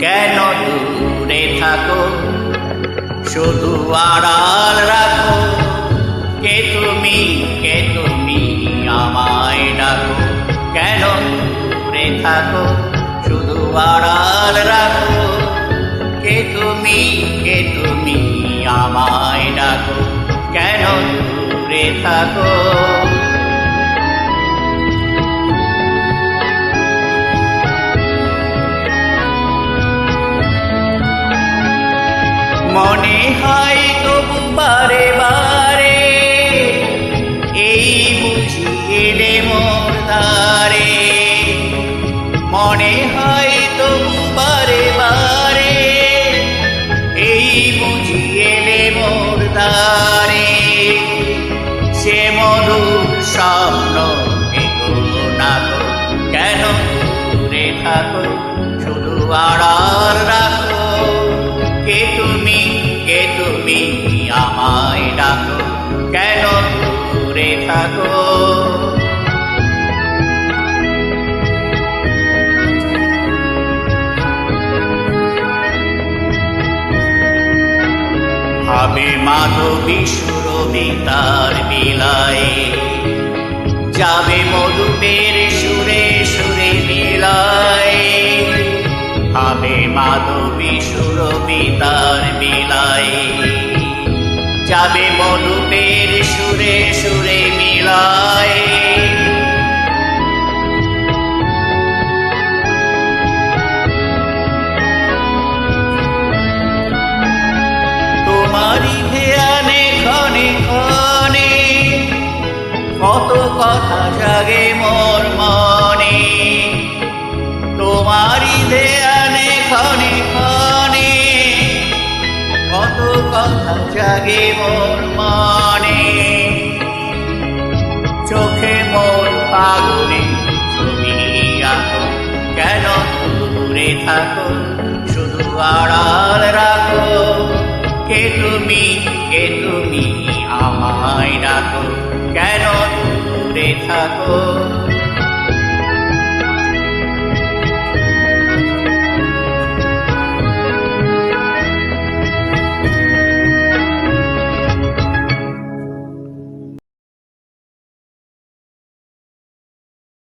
কেন দূরে থাকো, শুধু আড়াল রাখো। কে তুমি আমায় ডাকো, কেন দূরে থাকো, শুধু আড়াল রাখো। কে তুমি আমায় ডাকো, কেন দূরে থাকো। মনে হয় তবু বারে বারে, এই বুঝি এলে মোর দ্বারে। মনে হয় তবু বারে বারে, এই বুঝি এলে মোর দ্বারে। সে মধুর স্বপ্ন এগো না গো, কেন দূরে থাকো, শুধু আড়াল রাখো। কে তুমি আমায় ডাকো, কেন দূরে থাকো। ভাবে মাধবী সুরভি তার বিলায়, যাবে মধুপের সুরে সুরে মিলায়। ভাবে মাধবী সুরভি তার বিলায়, যাবে মধুপের সুরে সুরে মিলায়। তোমারই ধ্যানে ক্ষণে ক্ষণে কত কথা জাগে মোর মনে। তোমারই ধ্যানে ক্ষণে ক্ষণে কত কথা জাগে মোর মনে। চোখে মোর পাগলে ছবি আঁকো, কেন দূরে থাকো, শুধু আড়াল রাখো। কে তুমি আমায় ডাকো, কেন দূরে থাকো।